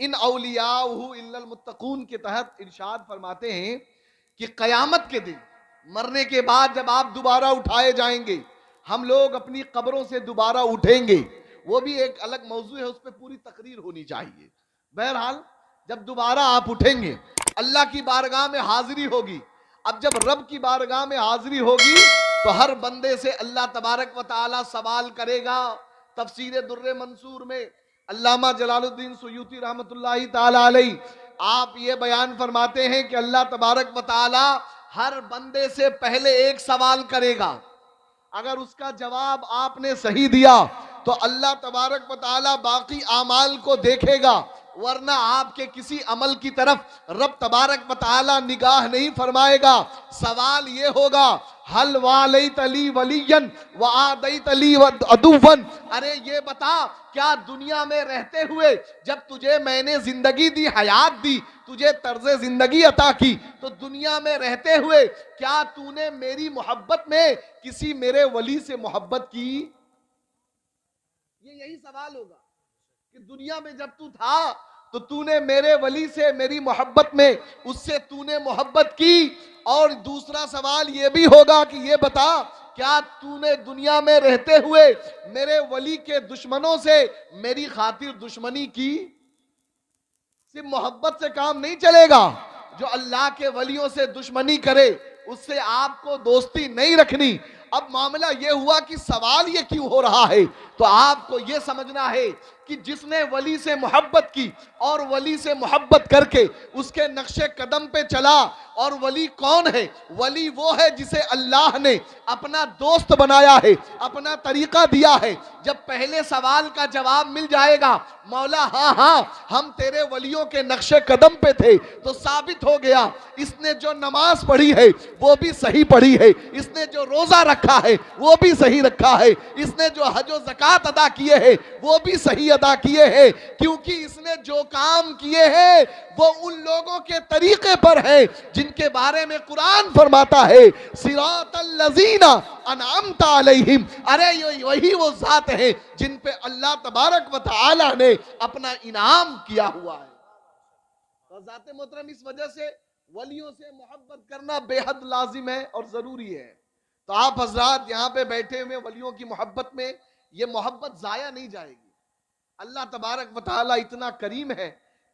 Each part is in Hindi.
इन औलियाहु इल्लल मुत्तकून के तहत इरशाद फरमाते हैं कि कयामत के दिन मरने के बाद जब आप दोबारा उठाए जाएंगे, हम लोग अपनी कब्रों से दोबारा उठेंगे, वो भी एक अलग मौजू है, उस पर पूरी तकरीर होनी चाहिए। बहरहाल जब दोबारा आप उठेंगे, अल्लाह की बारगाह में हाजिरी होगी। अब जब रब की बारगाह में हाजिरी होगी तो हर बंदे से अल्लाह तबारक व तआला सवाल करेगा। तफसीर दुर्रे मंसूर में अल्लामा जलालुद्दीन सुयूती रहमतुल्लाहि ताला अलैह आप ये बयान फरमाते हैं कि अल्लाह तबारक व तआला हर बंदे से पहले एक सवाल करेगा। अगर उसका जवाब आपने सही दिया तो अल्लाह तबारक व तआला बाकी आमाल को देखेगा, वरना आपके किसी अमल की तरफ रब तबारक व तआला निगाह नहीं फरमाएगा। सवाल ये होगा, हल वालैतली वलियन व आदैतली अदुवन, अरे ये बता, क्या दुनिया में रहते हुए जब तुझे मैंने जिंदगी दी, हयात दी, तुझे तर्ज जिंदगी अता की, तो दुनिया में रहते हुए क्या तूने मेरी मोहब्बत में किसी मेरे वली से मोहब्बत की? ये यही सवाल होगा कि दुनिया में जब तू था तो तूने मेरे वली से मेरी मोहब्बत में उससे तूने मोहब्बत की। और दूसरा सवाल ये भी होगा कि ये बता, क्या तूने दुनिया में रहते हुए मेरे वली के दुश्मनों से मेरी खातिर दुश्मनी की? सिर्फ मोहब्बत से काम नहीं चलेगा। जो अल्लाह के वलियों से दुश्मनी करे उससे आपको दोस्ती नहीं रखनी। अब मामला यह हुआ कि सवाल ये क्यों हो रहा है, तो आपको यह समझना है कि जिसने वली से मोहब्बत की और वली से मोहब्बत करके उसके नक्शे कदम पे चला, और वली कौन है? वली वो है जिसे अल्लाह ने अपना दोस्त बनाया है, अपना तरीका दिया है। जब पहले सवाल का जवाब मिल जाएगा, मौला हाँ हाँ हम तेरे वलियों के नक्शे कदम पे थे, तो साबित हो गया इसने जो नमाज पढ़ी है वो भी सही पढ़ी है, इसने जो रोजा रखा है वो भी सही रखा है, इसने जो हज और ज़कात अदा किए हैं वो भी सही अदा किए हैं, क्योंकि इसने जो काम किए हैं वो उन लोगों के तरीके पर है जिनके बारे में कुरान फरमाता है, सिरातल लज़ीना अनअमता अलैहिम, अरे ये वही वो जात है जिन पे अल्लाह तबारक व तआला ने अपना इनाम किया हुआ है। तो ज़ाते मोहतरम, इस वजह से वलियों से मोहब्बत करना बेहद लाजिम है और जरूरी है। तो आप हजरात यहाँ पे बैठे हुए वलियों की मोहब्बत में ये मोहब्बत जाया नहीं जाएगी। अल्लाह तबारक व तआला इतना करीम है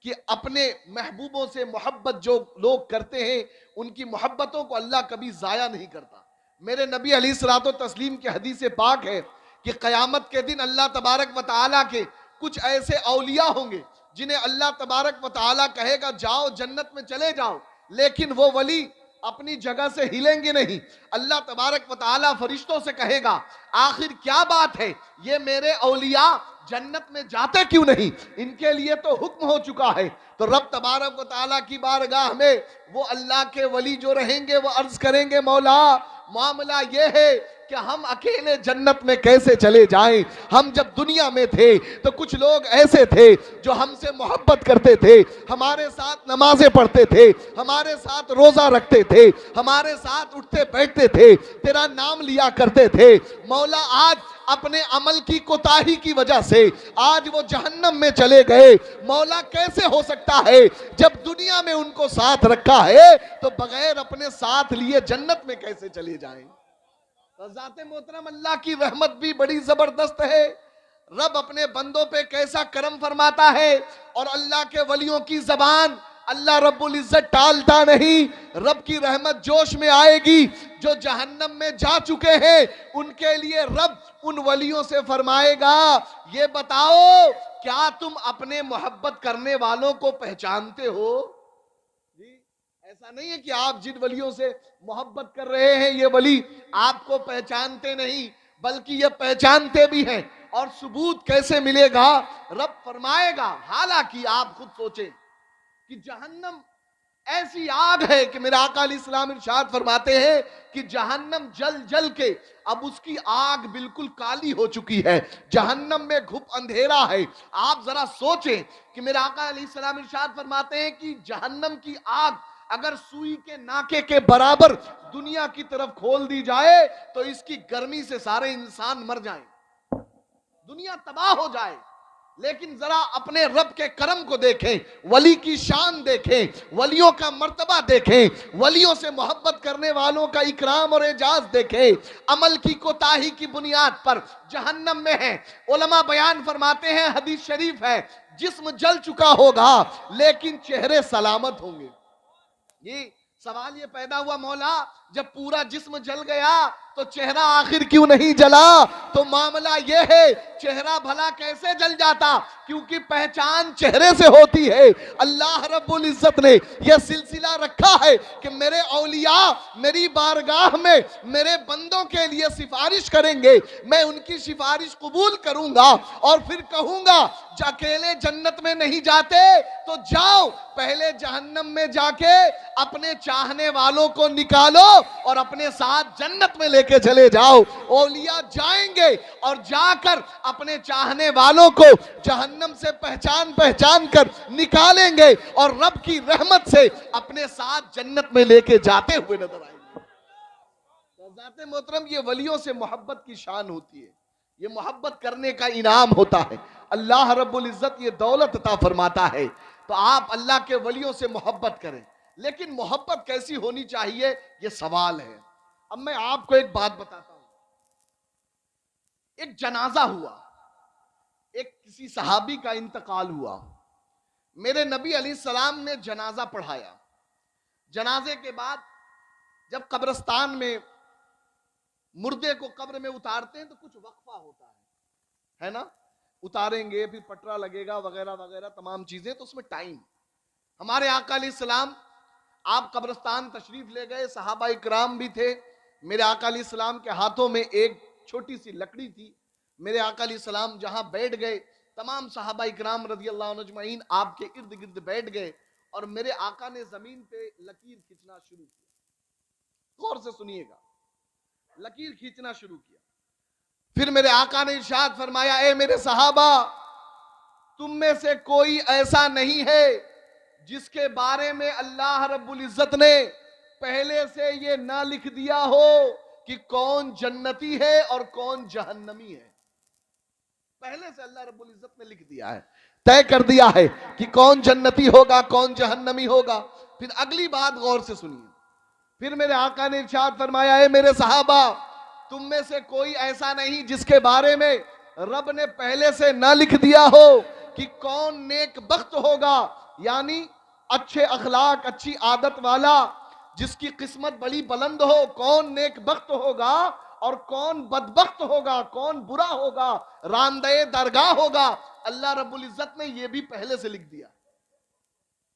कि अपने महबूबों से मोहब्बत जो लोग करते हैं उनकी मोहब्बतों को अल्लाह कभी जाया नहीं करता। मेरे नबी अलैहिस्सलातो तस्लीम की हदीस पाक है कि क़यामत के दिन अल्लाह तबारक व तआला के कुछ ऐसे औलिया होंगे जिन्हें अल्लाह तबारक व तआला कहेगा जाओ जन्नत में चले जाओ, लेकिन वो वली अपनी जगह से हिलेंगे नहीं। अल्लाह तबारक व तआला फरिश्तों से कहेगा आखिर क्या बात है, ये मेरे औलिया जन्नत में जाते क्यों नहीं? इनके लिए तो हुक्म हो चुका है। तो रब तबारक व तआला की बारगाह में वो अल्लाह के वली जो रहेंगे वो अर्ज करेंगे, मौला मामला ये है कि हम अकेले जन्नत में कैसे चले जाएं? हम जब दुनिया में थे तो कुछ लोग ऐसे थे जो हमसे मोहब्बत करते थे, हमारे साथ नमाजें पढ़ते थे, हमारे साथ रोजा रखते थे, हमारे साथ उठते बैठते थे, तेरा नाम लिया करते थे। मौला आज अपने अमल की कोताही की वजह से आज वो जहन्नम में चले गए। मौला कैसे हो सकता है जब दुनिया में उनको साथ रखा है तो बगैर अपने साथ लिए जन्नत में कैसे चले जाएं? ज़ाते मोहतरम, अल्लाह की रहमत भी बड़ी जबरदस्त है। रब अपने बंदों पे कैसा करम फरमाता है, और अल्लाह के वलियों की जबान अल्लाह रब्बुल इज्जत टालता नहीं। रब की रहमत जोश में आएगी, जो जहन्नम में जा चुके हैं उनके लिए रब उन वलियों से फरमाएगा, ये बताओ क्या तुम अपने मोहब्बत करने वालों को पहचानते हो? ऐसा नहीं है कि आप जिन वलियों से मोहब्बत कर रहे हैं ये वली आपको पहचानते नहीं, बल्कि ये पहचानते भी हैं। और सबूत कैसे मिलेगा? रब फरमाएगा, हालांकि आप खुद सोचें कि जहन्नम ऐसी आग है कि मेरे आका अलैहिस्सलाम इरशाद फरमाते हैं कि जहन्नम जल जल के अब उसकी आग बिल्कुल काली हो चुकी है, जहन्नम में घुप अंधेरा है। आप जरा सोचें कि मेरे आका अलैहिस्सलाम इरशाद फरमाते हैं कि जहन्नम की आग अगर सुई के नाके के बराबर दुनिया की तरफ खोल दी जाए तो इसकी गर्मी से सारे इंसान मर जाएं, दुनिया तबाह हो जाए। लेकिन जरा अपने रब के करम को देखें, वली की शान देखें, वलियों का मर्तबा देखें, वलियों से मोहब्बत करने वालों का इकराम और एजाज देखें। अमल की कोताही की बुनियाद पर जहन्नम में है। उलमा बयान फरमाते हैं, हदीस शरीफ है, जिस्म जल चुका होगा लेकिन चेहरे सलामत होंगे। ये सवाल ये पैदा हुआ, मौला जब पूरा जिस्म जल गया तो चेहरा आखिर क्यों नहीं जला? तो मामला ये है, चेहरा भला कैसे जल जाता? क्योंकि पहचान चेहरे से होती है। अल्लाह रब्बुल इज्जत ने यह सिलसिला रखा है कि मेरे औलिया मेरी बारगाह में मेरे बंदों के लिए सिफारिश करेंगे, मैं उनकी सिफारिश कबूल करूंगा और फिर कहूंगा अकेले जन्नत में नहीं जाते तो जाओ पहले जहन्नम में जाके अपने चाहने वालों को निकालो और अपने साथ जन्नत में लेके चले जाओ। औलिया जाएंगे और जाकर अपने चाहने वालों को जहन्नम से पहचान पहचान कर निकालेंगे और रब की रहमत से अपने साथ जन्नत में लेके जाते हुए नजर आएंगे। तो ज़ाते मोहतरम, ये वलियों से मोहब्बत की शान होती है, ये मोहब्बत करने का इनाम होता है। अल्लाह रब्बुल इज्जत ये दौलत अता फरमाता है। तो आप अल्लाह के वलियों से मोहब्बत करें, लेकिन मोहब्बत कैसी होनी चाहिए ये सवाल है। अब मैं आपको एक बात बताता हूं। एक जनाजा हुआ, एक किसी सहाबी का इंतकाल हुआ, मेरे नबी अलैहिस्सलाम ने जनाजा पढ़ाया। जनाजे के बाद जब कब्रिस्तान में मुर्दे को कब्र में उतारते हैं तो कुछ वक्फा होता है ना, उतारेंगे फिर पटरा लगेगा वगैरह वगैरह तमाम चीजें, तो उसमें टाइम। हमारे आका अलैहिस्सलाम आप कब्रिस्तान तशरीफ ले गए, सहाबा इकराम भी थे। मेरे आका अलैहिस्सलाम के हाथों में एक छोटी सी लकड़ी थी। मेरे आका अलैहिस्सलाम जहां बैठ गए, तमाम सहाबा इकराम रज़ी अल्लाह अन्हुम अजमईन आपके इर्द गिर्द बैठ गए और मेरे आका ने जमीन पे लकीर खींचना शुरू किया। गौर से सुनिएगा, लकीर खींचना शुरू किया। फिर मेरे आका ने इरशाद फरमाया, ए मेरे सहाबा, तुम में से कोई ऐसा नहीं है जिसके बारे में अल्लाह रब्बुल इज्जत ने पहले से ये ना लिख दिया हो कि कौन जन्नती है और कौन जहन्नमी है। पहले से अल्लाह रब्बुल इज्जत ने लिख दिया है, तय कर दिया है कि कौन जन्नती होगा कौन जहन्नमी होगा। फिर अगली बात गौर से सुनिए। फिर मेरे आका ने इरशाद फरमाया, है मेरे सहाबा, तुम में से कोई ऐसा नहीं जिसके बारे में रब ने पहले से ना लिख दिया हो कि कौन नेक बख्त होगा, यानी अच्छे अखलाक अच्छी आदत वाला, जिसकी किस्मत बड़ी बुलंद हो, कौन नेक बख्त होगा और कौन बदबख्त होगा, कौन बुरा होगा, रामदे दरगाह होगा। अल्लाह रब्बुल इज्जत ने यह भी पहले से लिख दिया।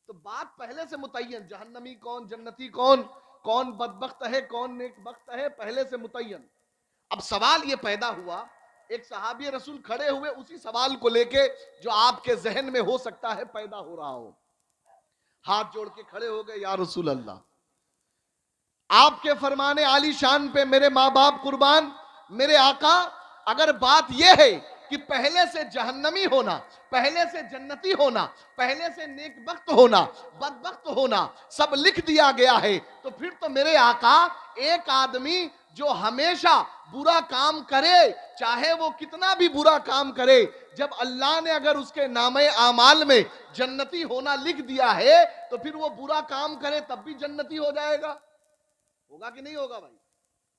तो बात पहले से मुतय्यन, जहन्नमी कौन जन्नती कौन, कौन बदबख्त है कौन नेक बख्त है, पहले से मुतय्यन। अब सवाल यह पैदा हुआ, एक सहाबी रसूल खड़े हुए उसी सवाल को लेके जो आपके जहन में हो सकता है पैदा हो रहा हो। हाथ जोड़ के खड़े हो गए, या रसूल अल्लाह, आपके फरमाने आली शान पे मेरे माँ बाप कुर्बान, मेरे आका, अगर बात यह है कि पहले से जहन्नमी होना, पहले से जन्नती होना, पहले से नेक बख्त होना, बदबख्त होना सब लिख दिया गया है, तो फिर तो मेरे आका एक आदमी जो हमेशा बुरा काम करे, चाहे वो कितना भी बुरा काम करे, जब अल्लाह ने अगर उसके नामे आमाल में जन्नती होना लिख दिया है तो फिर वो बुरा काम करे तब भी जन्नती हो जाएगा। होगा कि नहीं होगा भाई?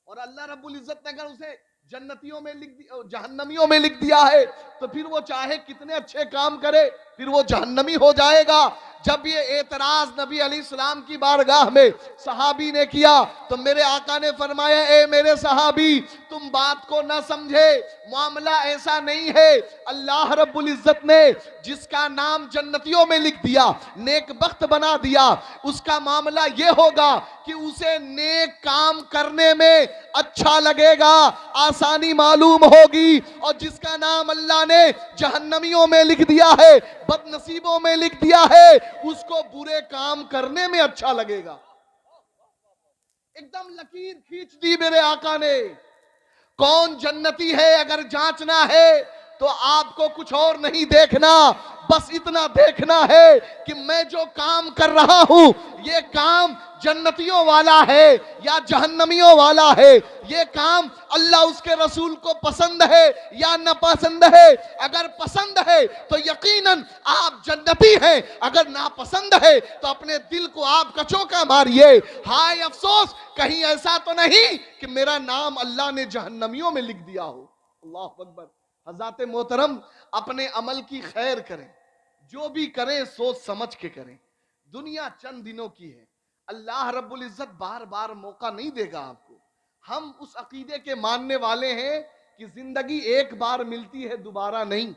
और अल्लाह रब्बुल इज्जत ने अगर उसे जन्नतियों में लिख दिया, जहन्नमियों में लिख दिया है, तो फिर वो चाहे कितने अच्छे काम करे फिर वो जहन्नमी हो जाएगा। जब ये एतराज नबी अलैहिस्सलाम की बारगाह में सहाबी ने किया तो मेरे आका ने फरमाया, ए मेरे सहाबी, तुम बात को ना समझे, मामला ऐसा नहीं है। अल्लाह रब्बुल इज्जत ने जिसका नाम जन्नतियों में लिख दिया, नेक बख्त बना दिया, उसका मामला ये होगा कि उसे नेक काम करने में अच्छा लगेगा, आसानी मालूम होगी। और जिसका नाम अल्लाह ने जहन्नमियों में लिख दिया है, बदनसीबों में लिख दिया है, उसको बुरे काम करने में अच्छा लगेगा। एकदम लकीर खींच दी मेरे आका ने। कौन जन्नती है अगर जांचना है तो आपको कुछ और नहीं देखना, बस इतना देखना है कि मैं जो काम कर रहा हूं ये काम जन्नतियों वाला है या जहन्नमियों वाला है, ये काम अल्लाह उसके रसूल को पसंद है या न पसंद है। अगर पसंद है तो यकीनन आप जन्नती हैं, अगर ना पसंद है तो अपने दिल को आप कचौका मारिए। हाय अफसोस, कहीं ऐसा तो नहीं कि मेरा नाम अल्लाह ने जहन्नमियों में लिख दिया हो। अल्लाह अकबर। हज़रात मोहतरम, अपने अमल की खैर करें, जो भी करें सोच समझ के करें। दुनिया चंद दिनों की है, अल्लाह रब्बुल इज्जत बार बार मौका नहीं देगा आपको। हम उस अकीदे के मानने वाले हैं कि जिंदगी एक बार मिलती है, दोबारा नहीं।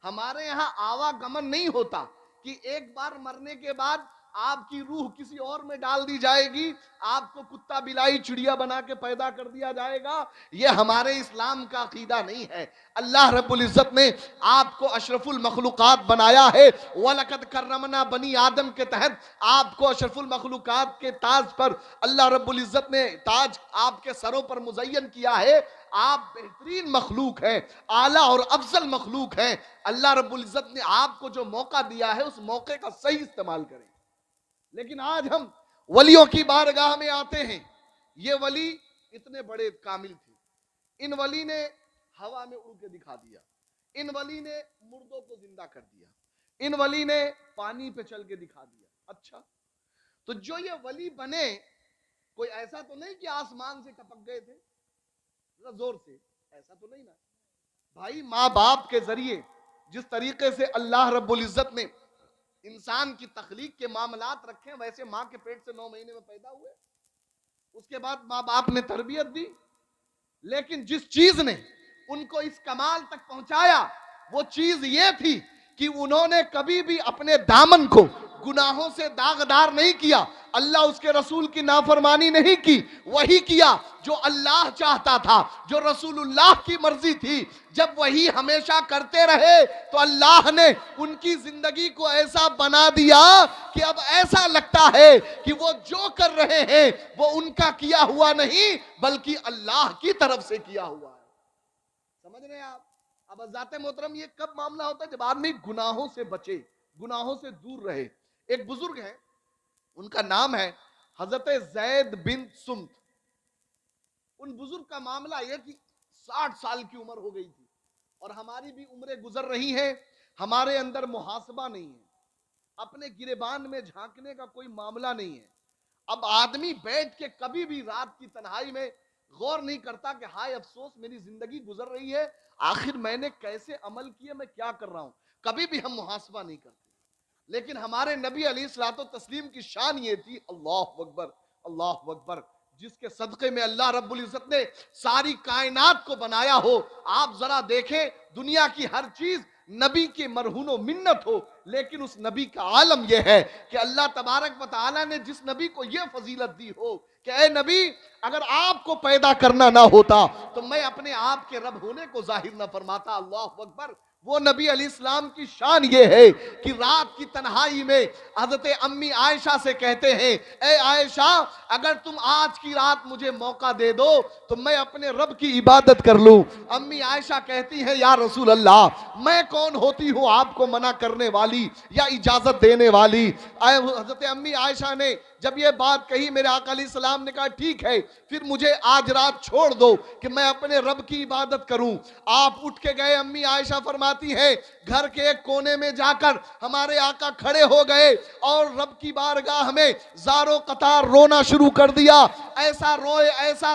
हमारे यहाँ आवागमन नहीं होता कि एक बार मरने के बाद आपकी रूह किसी और में डाल दी जाएगी, आपको कुत्ता बिलाई चिड़िया बना के पैदा कर दिया जाएगा। यह हमारे इस्लाम का अकीदा नहीं है। अल्लाह रब्बुल इज्जत ने आपको अशरफुल मखलूकात बनाया है। वलकद करमना बनी आदम के तहत आपको अशरफुल मखलूकात के ताज पर अल्लाह रब्बुल इज्जत ने ताज आपके सरों पर मुज़य्यन किया है। आप बेहतरीन मखलूक हैं, आला और अफजल मखलूक हैं। अल्लाह रब्बुल इज्जत ने आपको जो मौका दिया है उस मौके का सही इस्तेमाल करें। लेकिन आज हम वलियों की बारगाह में आते हैं। ये वली इतने बड़े कामिल थे, इन वली ने हवा में उड़ के दिखा दिया, इन वली ने मुर्दों को जिंदा कर दिया, इन वली ने पानी पे चल के दिखा दिया। अच्छा, तो जो ये वली बने, कोई ऐसा तो नहीं कि आसमान से टपक गए थे जोर से, ऐसा तो नहीं ना भाई। माँ बाप के जरिए जिस तरीके से अल्लाह रब्बुल इज्जत ने इंसान की तखलीक के मामलात रखे, वैसे माँ के पेट से 9 महीने में पैदा हुए, उसके बाद माँ बाप ने तरबियत दी। लेकिन जिस चीज ने उनको इस कमाल तक पहुंचाया वो चीज ये थी कि उन्होंने कभी भी अपने दामन को गुनाहों से दागदार नहीं किया, अल्लाह उसके रसूल की नाफरमानी नहीं की, वही किया जो अल्लाह चाहता था, जो रसूलुल्लाह की मर्जी थी। जब वही हमेशा करते रहे तो अल्लाह ने उनकी जिंदगी को ऐसा बना दिया कि अब ऐसा लगता है कि वो जो कर रहे हैं वो उनका किया हुआ नहीं बल्कि अल्लाह की तरफ से किया हुआ है। समझ रहे हैं आप? अब ज़ाते मोहतरम, ये कब मामला होता है? जब आदमी गुनाहों से बचे, गुनाहों से दूर रहे। एक बुजुर्ग है, उनका नाम है हजरत जैद बिन सुम्त। उन बुजुर्ग का मामला यह कि 60 साल की उम्र हो गई थी और हमारी भी उम्रें गुजर रही हैं, हमारे अंदर मुहासबा नहीं है, अपने गिरेबान में झांकने का कोई मामला नहीं है। अब आदमी बैठ के कभी भी रात की तन्हाई में गौर नहीं करता कि हाय अफसोस मेरी जिंदगी गुजर रही है, आखिर मैंने कैसे अमल किए, मैं क्या कर रहा हूं, कभी भी हम मुहासबा नहीं करते। लेकिन हमारे नबी अलैहिस्सलातो तस्लीम की शान ये थी, अल्लाह अकबर अल्लाह अकबर, जिसके सदक़े में अल्लाह रब्बुल इज्जत ने सारी कायनात को बनाया हो। आप जरा देखें, दुनिया की हर चीज नबी की मरहूनो मिन्नत हो, लेकिन उस नबी का आलम यह है कि अल्लाह तबारक व तआला ने जिस नबी को यह फजीलत दी हो कि ए नबी, अगर आपको पैदा करना ना होता तो मैं अपने आप के रब होने को जाहिर ना फरमाता। अल्लाह अकबर। वो नबी अलैहिस्सलाम की शान ये है कि रात की तन्हाई में हजरत अम्मी आयशा से कहते हैं, ए आयशा, अगर तुम आज की रात मुझे मौका दे दो तो मैं अपने रब की इबादत कर लूं। अम्मी आयशा कहती हैं, या रसूल अल्लाह, मैं कौन होती हूँ आपको मना करने वाली या इजाजत देने वाली। हजरत अम्मी आयशा ने जब ये बात कही, मेरे आका अलैहिस्सलाम ने कहा, ठीक है, फिर मुझे आज रात छोड़ दो कि मैं अपने रब की इबादत करूं। आप उठ के गए। अम्मी आयशा फरमाती है, घर के एक कोने में जाकर हमारे आका खड़े हो गए और रब की बारगाह में ज़ारो कतार रोना शुरू कर दिया। ऐसा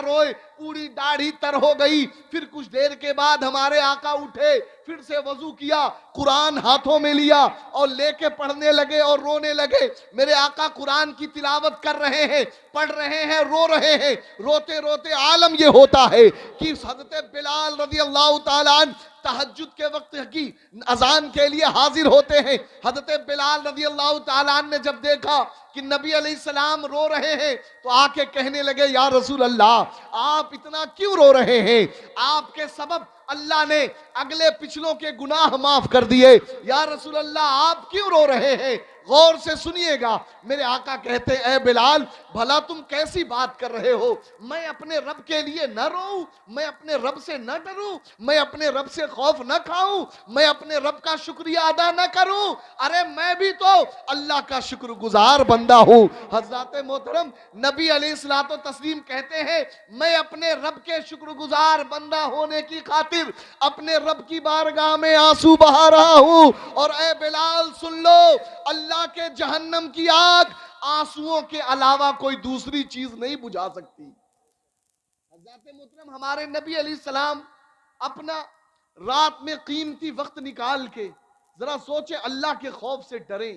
रोए पूरी दाढ़ी तर हो गई। फिर कुछ देर के बाद हमारे आका उठे, फिर से वजू किया, कुरान हाथों में लिया और लेके पढ़ने लगे और रोने लगे। मेरे आका कुरान की तिलावत कर रहे हैं, पढ़ रहे हैं, रो रहे हैं। रोते रोते आलम ये होता है कि हज़रत बिलाल रज़ी अल्लाह ताला अन्हु तहज्जुद के वक्त की अजान के लिए हाजिर होते हैं। हज़रत बिलाल रज़ी अल्लाह ताला अन्हु ने जब देखा कि नबी अलैहिस्सलाम रो रहे हैं तो आके कहने लगे, या रसूल अल्लाह, आप इतना क्यों रो रहे हैं? आपके सबब अल्लाह ने अगले पिछलों के गुनाह माफ कर दिए। या रसूल अल्लाह, आप क्यों रो रहे हैं? गौर से सुनिएगा। मेरे आका कहते हैं, ए बिलाल, भला तुम कैसी बात कर रहे हो? मैं अपने रब के लिए न रोऊं, मैं अपने रब से न डरूं, मैं अपने रब से खौफ न खाऊं, मैं अपने रब का शुक्रिया अदा न करूं? अरे मैं भी तो अल्लाह का शुक्रगुजार बंदा हूं। हजरत मोहतरम नबी अलैहिस्सलातो तस्लीम कहते हैं, मैं अपने रब के शुक्रगुजार बंदा होने की खातिर अपने रब की बारगाह में आंसू बहा रहा हूं। और ए बिलाल सुन लो, अल्लाह के जहन्नम की आग आंसुओं के अलावा कोई दूसरी चीज नहीं बुझा सकती। हज़रत मोहतरम हमारे नबी अलैहिस्सलाम अपना रात में कीमती वक्त निकाल के जरा सोचे, अल्लाह के खौफ से डरें,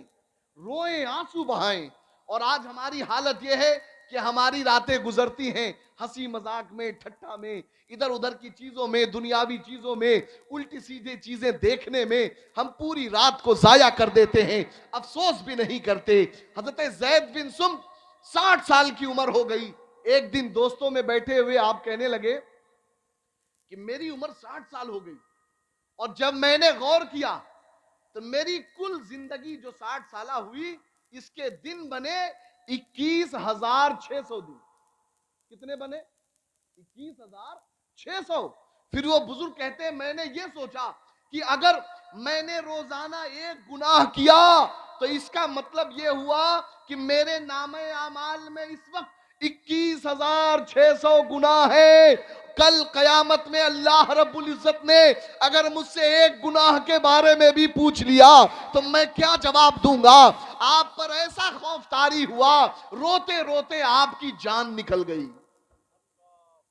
रोएं, आंसू बहाएं। और आज हमारी हालत यह है कि हमारी रातें गुजरती हैं हंसी मजाक में, ठट्ठा में, इधर उधर की चीजों में, दुनियावी चीजों में, उल्टी सीधी चीजें देखने में हम पूरी रात को जाया कर देते हैं, अफसोस भी नहीं करते। हजरत ज़ैद बिन सुम 60 साल की उम्र हो गई। एक दिन दोस्तों में बैठे हुए आप कहने लगे कि मेरी उम्र 60 साल हो गई, और जब मैंने गौर किया तो मेरी कुल जिंदगी जो 60 साल हुई, इसके दिन बने 21,600 दिन। कितने बने? 21,600। फिर वो बुजुर्ग कहते हैं, मैंने ये सोचा कि अगर मैंने रोजाना एक गुनाह किया तो इसका मतलब ये हुआ कि मेरे नामे आमाल में इस वक्त 21,600 गुनाह है। कल कयामत में अल्लाह रब्बुल इज्जत ने अगर मुझसे एक गुनाह के बारे में भी पूछ लिया तो मैं क्या जवाब दूंगा? आप पर ऐसा खौफ तारी हुआ, रोते रोते आपकी जान निकल गई,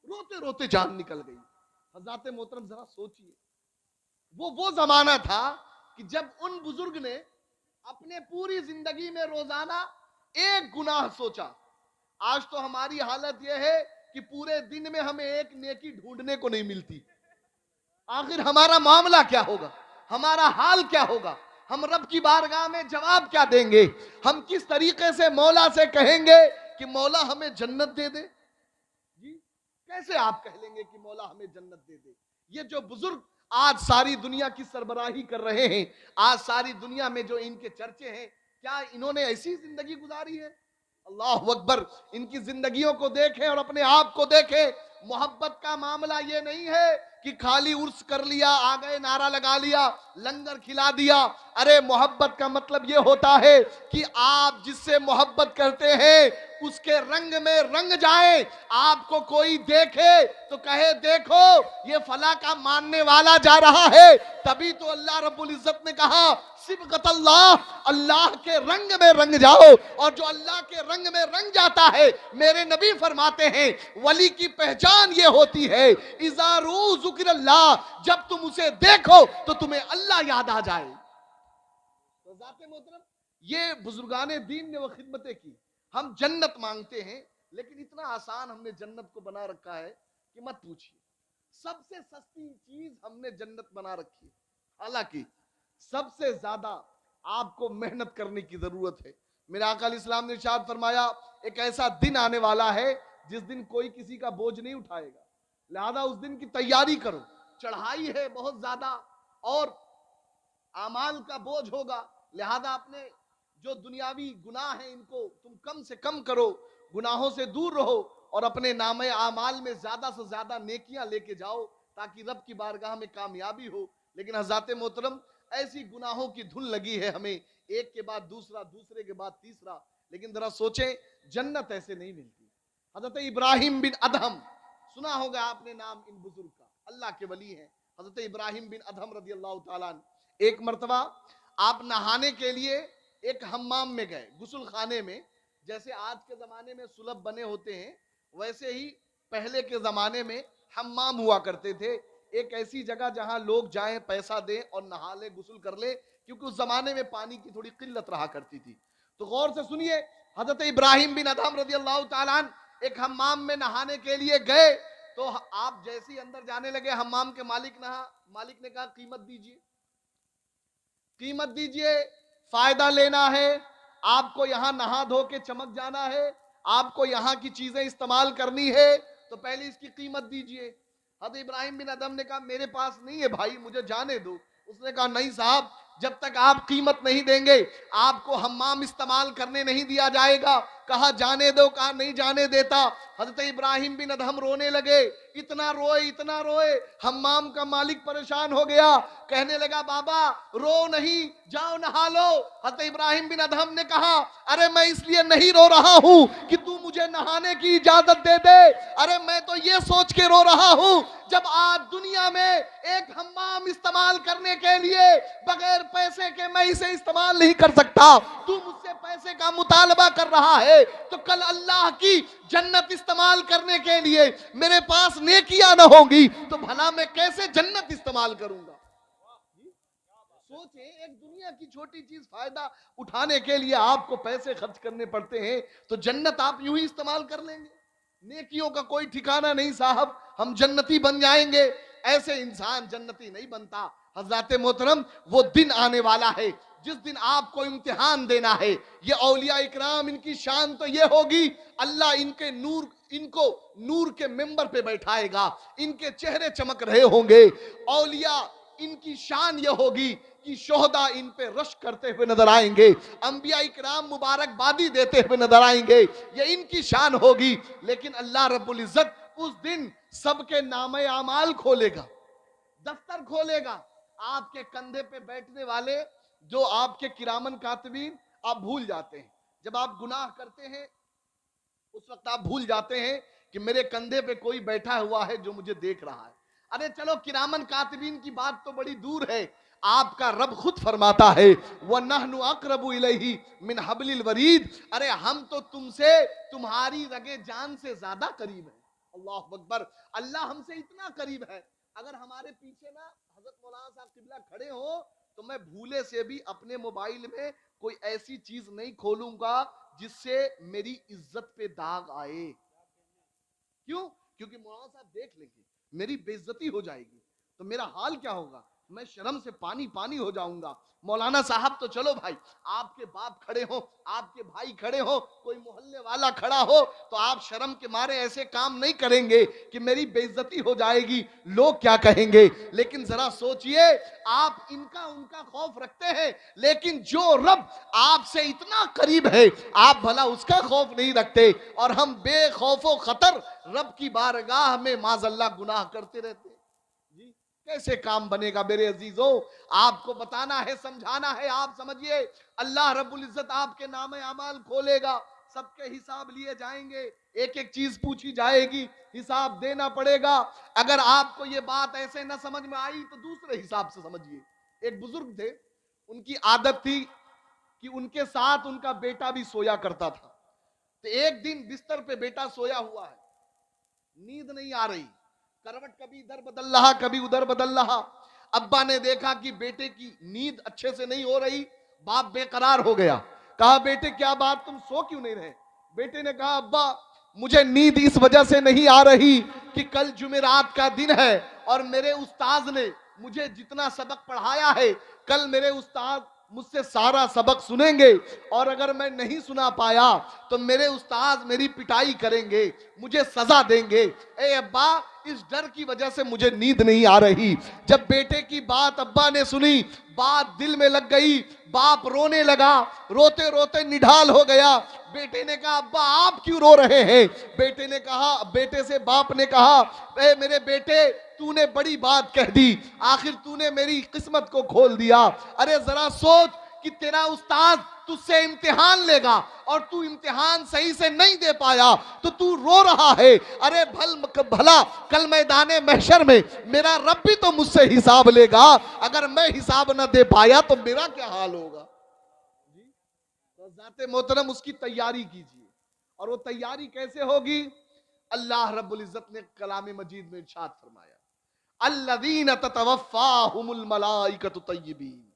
रोते रोते जान निकल गई। हज़रत मोहतरम जरा सोचिए, वो जमाना था कि जब उन बुजुर्ग ने अपने पूरी जिंदगी में रोजाना एक गुनाह सोचा। आज तो हमारी हालत यह है कि पूरे दिन में हमें एक नेकी ढूंढने को नहीं मिलती। आखिर हमारा मामला क्या होगा? हमारा हाल क्या होगा? हम रब की बारगाह में जवाब क्या देंगे? हम किस तरीके से मौला से कहेंगे कि मौला हमें जन्नत दे दे? जी, कैसे आप कह लेंगे कि मौला हमें जन्नत दे दे? ये जो बुजुर्ग आज सारी दुनिया की सरबराही कर रहे हैं, आज सारी दुनिया में जो इनके चर्चे हैं, क्या इन्होंने ऐसी जिंदगी गुजारी है? अल्लाह अकबर। इनकी जिंदगियों को देखें और अपने आप को देखें। मोहब्बत का मामला ये नहीं है कि खाली उर्स कर लिया, आ गए, नारा लगा लिया, लंगर खिला दिया। अरे मोहब्बत का मतलब ये होता है कि आप जिससे मोहब्बत करते हैं उसके रंग में रंग जाए। आपको कोई देखे तो कहे, देखो ये फला का मानने वाला जा रहा है। तभी तो अल्लाह रब्बुल इज्जत ने कहा, सिबगतल्लाह, अल्लाह के रंग में रंग जाओ। और जो अल्लाह के रंग में रंग जाता है, मेरे नबी फरमाते हैं, वली की पहचान ये होती है, इज़ारू ज़ुक्रिल्लाह, जब तुम उसे देखो तो तुम्हें अल्लाह याद आ जाए। तो ज़ाते मोहतरम, ये बुजुर्गाने दीन ने वो खिदमतें की। हम जन्नत मांगते हैं, लेकिन इतना आसान हमने जन्नत को बना रखा है कि मत पूछिए। सबसे सस्ती चीज हमने जन्नत बना रखी है। हालांकि सबसे ज्यादा आपको मेहनत करने की जरूरत है। मेरे आका इस्लाम ने इरशाद फरमाया, एक ऐसा दिन आने वाला है जिस दिन कोई किसी का बोझ नहीं उठाएगा, लिहाजा उस दिन की तैयारी करो। चढ़ाई है बहुत ज्यादा और आमाल का बोझ होगा, लिहाजा अपने जो दुनियावी गुनाह है इनको तुम कम से कम करो, गुनाहों से दूर रहो और अपने नामे आमाल में ज्यादा से ज्यादा नेकियां लेके जाओ ताकि रब की बारगाह में कामयाबी हो। लेकिन हज़रत मोहतरम, ऐसी गुनाहों की धुन लगी है हमें, एक के बाद दूसरा, दूसरे के बाद तीसरा। लेकिन जरा सोचें, जन्नत ऐसे नहीं मिलती। हजरत इब्राहिम बिन अदहम, सुना होगा आपने नाम इन बुजुर्ग का, अल्लाह के वली हैं। हजरत इब्राहिम बिन अदहम रज़ी अल्लाह ताला अन्हु, एक मर्तबा आप नहाने के लिए एक हम्माम में गए, गुस्ल खाने में। जैसे आज के जमाने में सुलभ बने होते हैं, वैसे ही पहले के जमाने में हम्माम हुआ करते थे। एक ऐसी जगह जहां लोग जाएं, पैसा दें और नहा ले, गुस्ल कर ले, क्योंकि उस जमाने में पानी की थोड़ी किल्लत रहा करती थी। तो गौर से सुनिए, हजरत इब्राहिम बिन अदहम रज़ी अल्लाह ताला अन्हु एक हम्माम में नहाने के लिए गए। तो आप जैसे ही अंदर जाने लगे, हम्माम के मालिक ने कहा, कीमत दीजिए, कीमत दीजिए, फायदा लेना है, आपको यहां नहा धो के चमक जाना है, आपको यहां की चीजें इस्तेमाल करनी है, तो पहले इसकी कीमत दीजिए। हज़रत इब्राहिम बिन अदहम ने कहा, मेरे पास नहीं है भाई, मुझे जाने दो। उसने कहा, नहीं साहब, जब तक आप कीमत नहीं देंगे आपको हम्माम इस्तेमाल करने नहीं दिया जाएगा। कहा जाने दो, कहा नहीं जाने देता। हजरत इब्राहिम बिन अदहम रोने लगे, इतना रोए, हम्माम का मालिक परेशान हो गया, कहने लगा बाबा रो नहीं, जाओ नहा लो। हजरत इब्राहिम बिन अदहम ने कहा अरे मैं इसलिए नहीं रो रहा हूं कि तू मुझे नहाने की इजाजत दे दे, अरे मैं तो ये सोच के रो रहा हूं जब आज दुनिया में एक हम्माम इस्तेमाल करने के लिए बगैर पैसे के मैं इसे इस्तेमाल नहीं कर सकता, तू मुझसे पैसे का मुतालबा कर रहा है, तो कल अल्लाह की जन्नत इस्तेमाल करने के लिए मेरे पास नेकियां न होंगी तो भला मैं कैसे जन्नत इस्तेमाल करूंगा। सोचे, एक दुनिया की छोटी चीज फायदा उठाने के लिए आपको पैसे खर्च करने पड़ते हैं, तो जन्नत आप यूं ही इस्तेमाल कर लेंगे। नेकियों का कोई ठिकाना नहीं साहब, हम जन्नती बन जाएंगे, ऐसे इंसान जन्नती नहीं बनता। हजरत मोहतरम, वो दिन आने वाला है जिस दिन आपको इम्तिहान देना है। ये औलिया इकराम, इनकी शान तो ये होगी, अल्लाह इनके नूर, इनको नूर के मेंबर पे बैठाएगा, इनके चेहरे चमक रहे होंगे। औलिया, इनकी शान ये होगी कि शोहदा इन पे रश करते हुए नजर आएंगे, अंबिया इकराम मुबारकबादी देते हुए नजर आएंगे, ये इनकी शान होगी। लेकिन अल्लाह रब्बुल इज्जत उस दिन सबके नामे आमाल खोलेगा, दफ्तर खोलेगा। आपके कंधे पे बैठने वाले जो आपके किरामन कातिबीन, आप भूल जाते हैं। जब आप गुनाह करते हैं उस वक्त आप भूल जाते हैं कि मेरे कंधे पे कोई बैठा हुआ है जो मुझे देख रहा है। अरे चलो किरामन कातिबीन की बात तो बड़ी दूर है, आपका रब खुद फरमाता है वनहनु अक़रबु इलैहि मिन हब्लिल वरीद, अरे हम तो तुमसे तुम्हारी रगे जान से ज्यादा करीब है। अल्लाहु अकबर, अल्लाह हमसे इतना करीब है। अगर हमारे पीछे ना हजरत मौलाना साहब किबला खड़े हो तो मैं भूले से भी अपने मोबाइल में कोई ऐसी चीज नहीं खोलूंगा जिससे मेरी इज्जत पे दाग आए। क्यों? क्योंकि मौलाना साहब देख लेंगे, मेरी बेइज्जती हो जाएगी, तो मेरा हाल क्या होगा, मैं शर्म से पानी पानी हो जाऊंगा। मौलाना साहब तो चलो भाई, आपके बाप खड़े हो, आपके भाई खड़े हो, कोई मोहल्ले वाला खड़ा हो, तो आप शर्म के मारे ऐसे काम नहीं करेंगे कि मेरी बेइज्जती हो जाएगी, लोग क्या कहेंगे। लेकिन जरा सोचिए, आप इनका उनका खौफ रखते हैं, लेकिन जो रब आपसे इतना करीब है आप भला उसका खौफ नहीं रखते, और हम बेखौफो खतर रब की बारगाह में माज़अल्लाह गुनाह करते रहते हैं। कैसे काम बनेगा मेरे अजीजों, आपको बताना है, समझाना है। आप समझिए, अल्लाह रब्बुल इज्जत आपके नामे अमाल खोलेगा, सबके हिसाब लिए जाएंगे, एक एक चीज पूछी जाएगी, हिसाब देना पड़ेगा। अगर आपको ये बात ऐसे न समझ में आई तो दूसरे हिसाब से समझिए। एक बुजुर्ग थे, उनकी आदत थी कि उनके साथ उनका बेटा भी सोया करता था। तो एक दिन बिस्तर पे बेटा सोया हुआ है, नींद नहीं आ रही, करवट कभी इधर बदल रहा कभी उधर बदल रहा। अब्बा ने देखा कि बेटे की नींद अच्छे से नहीं हो रही, बाप बेकरार हो गया। कहा बेटे क्या बात, तुम सो क्यों नहीं रहे। बेटे ने कहा अब्बा मुझे नींद इस वजह से नहीं आ रही कि कल जुमेरात का दिन है और मेरे उस्ताद ने मुझे जितना सबक पढ़ाया है, कल मेरे उस्ताद मुझसे सारा सबक सुनेंगे, और अगर मैं नहीं सुना पाया तो मेरे उस्ताद मेरी पिटाई करेंगे, मुझे सजा देंगे। ए अब्बा, इस डर की वजह से मुझे नींद नहीं आ रही। जब बेटे की बात अब्बा ने सुनी, बात दिल में लग गई, बाप रोने लगा, रोते रोते निढाल हो गया। बेटे ने कहा अब्बा आप क्यों रो रहे हैं। बेटे ने कहा, बेटे से बाप ने कहा ए मेरे बेटे, तूने बड़ी बात कह दी, आखिर तूने मेरी किस्मत को खोल दिया। अरे जरा सोच कि तेरा उस्ताद तुझसे इम्तिहान लेगा और तू इम्तिहान सही से नहीं दे पाया तो तू रो रहा है। अरे भला कल मैदाने महशर में मेरा रब भी तो मुझसे हिसाब लेगा, अगर मैं हिसाब ना दे पाया तो मेरा क्या हाल होगा। तो ज़ाते मोहतरम उसकी तैयारी कीजिए, और वो तैयारी कैसे होगी। अल्लाह रब्बुल इज्जत ने कलाम मजीद में इरशाद फरमाया, अल्लज़ीना ततवफ़्फ़ाहुमुल मलाइकतु तय्यबीन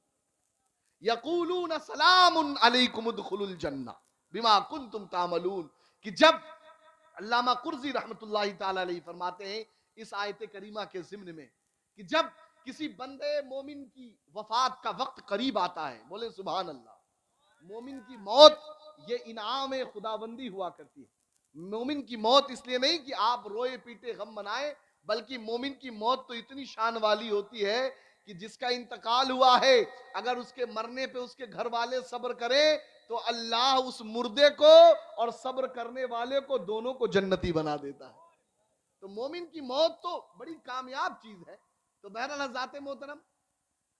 यक़ूलून सलामुन अलैकुम उदखुलुल जन्नह बिमा कुंतुम तामलून। कि जब अल्लामा कुर्ज़ी रहमतुल्लाहि ताला अलैहि फरमाते हैं इस आयत करीमा के ज़िम्न में कि जब किसी बंदे मोमिन की वफात का वक्त करीब आता है, बोले सुभान अल्लाह, मोमिन की मौत ये इनाम खुदाबंदी हुआ करती है। मोमिन की मौत इसलिए नहीं कि आप रोए पीटे गम मनाए, बल्कि मोमिन की मौत तो इतनी शान वाली होती है कि जिसका इंतकाल हुआ है, अगर उसके मरने पे उसके घर वाले सब्र करें तो अल्लाह उस मुर्दे को और सब्र करने वाले को दोनों को जन्नती बना देता है। तो मोमिन की मौत तो बड़ी कामयाब चीज है। तो बहरहाल हज़रात मोहतरम,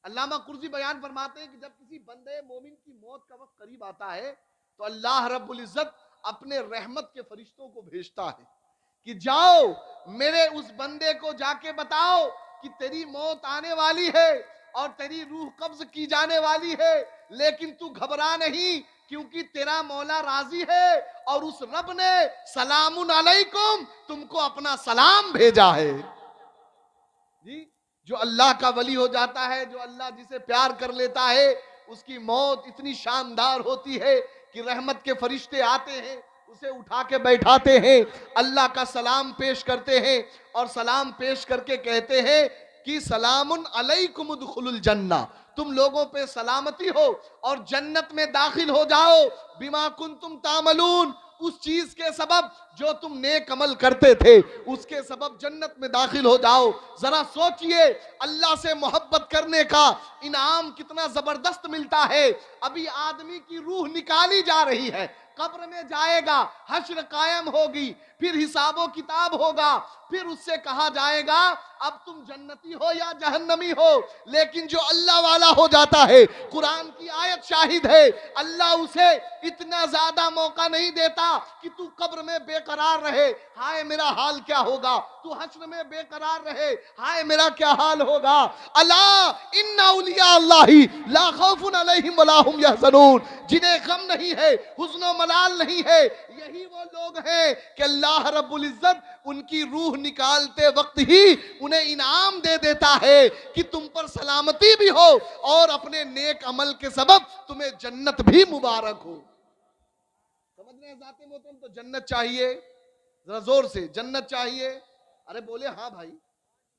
अल्लामा कुर्सी बयान फरमाते हैं कि जब किसी बंदे मोमिन की मौत का वक्त करीब आता है तो अल्लाह रब्बुल इज्जत अपने रहमत के फरिश्तों को भेजता है कि जाओ मेरे उस बंदे को जाके बताओ कि तेरी मौत आने वाली है और तेरी रूह कब्ज की जाने वाली है, लेकिन तू घबरा नहीं, क्योंकि तेरा मौला राजी है और उस रब ने सलामुन अलैकुम तुमको अपना सलाम भेजा है। जी, जो अल्लाह का वली हो जाता है, जो अल्लाह जिसे प्यार कर लेता है, उसकी मौत इतनी शानदार होती है कि रहमत के फरिश्ते आते हैं, उसे उठा के बैठाते हैं, अल्लाह का सलाम पेश करते हैं और सलाम पेश करके कहते हैं कि सलामुन अलैकुम उदखुलुल जन्ना, तुम लोगों पे सलामती हो और जन्नत में दाखिल हो जाओ, बिमा कुंतुम तामलून, उस चीज के सबब जो तुम नेक अमल करते थे उसके सबब जन्नत में दाखिल हो जाओ। जरा सोचिए अल्लाह से मोहब्बत करने का इनाम कितना जबरदस्त मिलता है। अभी आदमी की रूह निकाली जा रही है, कब्र में जाएगा, हश्र कायम होगी, फिर हिसाबो किताब होगा, फिर उससे कहा जाएगा अब तुम जन्नती हो या जहन्नमी हो। लेकिन जो अल्लाह वाला हो जाता है, कुरान की आयत शाहिद है, अल्लाह उसे इतना ज्यादा मौका नहीं देता कि तू कब्र में बेकरार रहे, हाय मेरा हाल क्या होगा, तू हश्र में बेकरार रहे, हाय मेरा क्या हाल होगा। अला इन्ना औलिया अल्लाही ला खौफुन अलैहिम वला हुम यहज़नून, जिन्हें गम नहीं है, हुज़्न व मलाल नहीं है, यही वो लोग हैं कि अल्लाह रब्बुल इज्जत उनकी रूह निकालते वक्त ही उन्हें इनाम दे देता है कि तुम पर सलामती भी हो और अपने नेक अमल के सबब तुम्हें जन्नत भी मुबारक हो। समझ रहे हैं जाते मोहतरम? तो जन्नत चाहिए, जरा जोर से जन्नत चाहिए। अरे बोले हाँ भाई,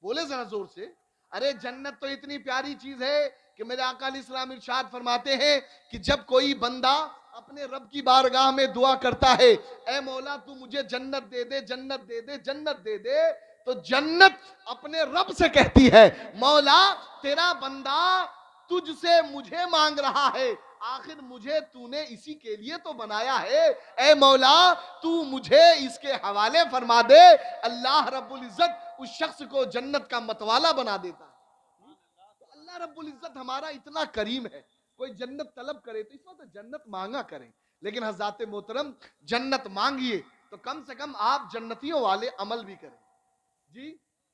बोले जरा जोर से। अरे जन्नत तो इतनी प्यारी चीज है कि मेरे आका अलैहिस्सलाम इरशाद फरमाते हैं कि जब कोई बंदा अपने रब की बारगाह में दुआ करता है, ए मौला तू मुझे जन्नत दे दे, जन्नत दे दे, जन्नत दे दे, तो जन्नत अपने रब से कहती है मौला तेरा बंदा तुझसे मुझे मांग रहा है, आखिर मुझे तूने इसी के लिए तो बनाया है, ए मौला तू मुझे इसके हवाले फरमा दे। अल्लाह रब्बुल इज्जत उस शख्स को जन्नत का मतवाला बना देता है। तो अल्लाह रब्बुल इज्जत हमारा इतना करीम है, कोई जन्नत तलब करे तो इसमें तो जन्नत मांगा करें, लेकिन हज़रात मोहतरम जन्नत मांगिए तो कम से कम आप जन्नतियों वाले अमल भी करें। जी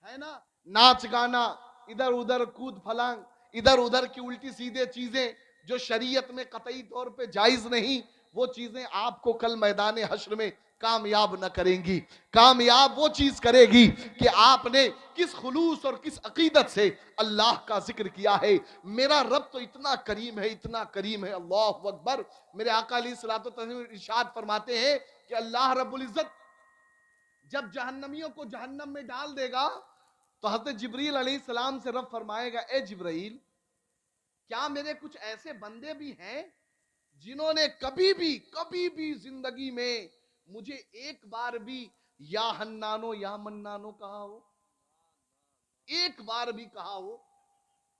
है ना, नाच गाना, इधर उधर कूद फलांग, इधर उधर की उल्टी सीधे चीजें जो शरीयत में कतई तौर पे जायज नहीं, वो चीजें आपको कल मैदान हश्र में कामयाब न करेंगी। कामयाब वो चीज करेगी कि आपने किस खुलूस और किस अकीदत से अल्लाह का जिक्र किया है। मेरा रब तो इतना करीम है, इतना करीम है, अल्लाह अकबर। मेरे आका अलैहिस्सलातु वस्सलाम इरशाद फरमाते हैं कि अल्लाह रब्बुल इज्जत जब जहन्नमियों को जहन्नम में डाल देगा तो हज़रत जिब्रील अलैहिस्सलाम से रब फरमाएगा, ए जिब्रील क्या मेरे कुछ ऐसे बंदे भी हैं जिन्होंने कभी भी जिंदगी में मुझे एक बार भी या हन्नानो या मन्नानो कहा हो, एक बार भी कहा हो।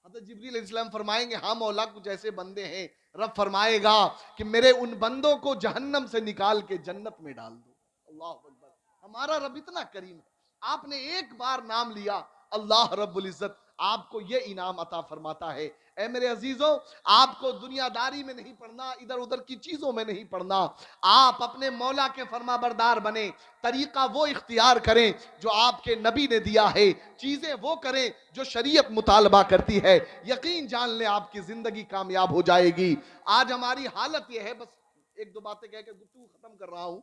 हज़रत जिब्रील अलैहिस्सलाम फरमाएंगे हाँ मौला कुछ ऐसे बंदे हैं। रब फरमाएगा कि मेरे उन बंदों को जहन्नम से निकाल के जन्नत में डाल दो। अल्लाह अकबर। हमारा रब इतना करीम है, आपने एक बार नाम लिया, अल्लाह रब्बुल इज्जत आपको ये इनाम अता फरमाता है। ऐ मेरे अजीजों, आपको दुनियादारी में नहीं पढ़ना, इधर उधर की चीजों में नहीं पढ़ना, आप अपने मौला के फरमाबरदार बने, तरीका वो इख्तियार करें जो आपके नबी ने दिया है, चीजें वो करें जो शरीयत मुतालबा करती है। यकीन जान ले आपकी जिंदगी कामयाब हो जाएगी। आज हमारी हालत यह है, बस एक दो बातें कह के गुफ्तगू खत्म कर रहा हूं।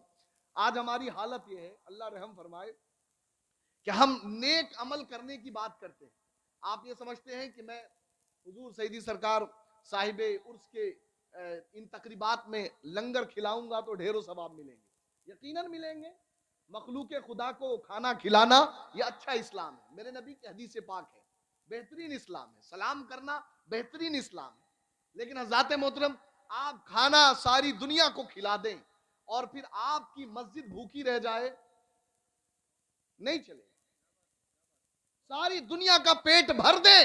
आज हमारी हालत यह है, अल्लाह रहम फरमाए, कि हम नेक अमल करने की बात करते हैं। आप ये समझते हैं कि मैं हुजूर सईदी सरकार साहिबे उर्स के इन तकरीबात में लंगर खिलाऊंगा तो ढेरों सवाब मिलेंगे। यकीनन मिलेंगे। मखलूक खुदा को खाना खिलाना यह अच्छा इस्लाम है, मेरे नबी की हदीस से पाक है, बेहतरीन इस्लाम है। सलाम करना बेहतरीन इस्लाम है। लेकिन हज़रात मोहतरम, आप खाना सारी दुनिया को खिला दें और फिर आपकी मस्जिद भूखी रह जाए, नहीं चलेगा। सारी दुनिया का पेट भर दे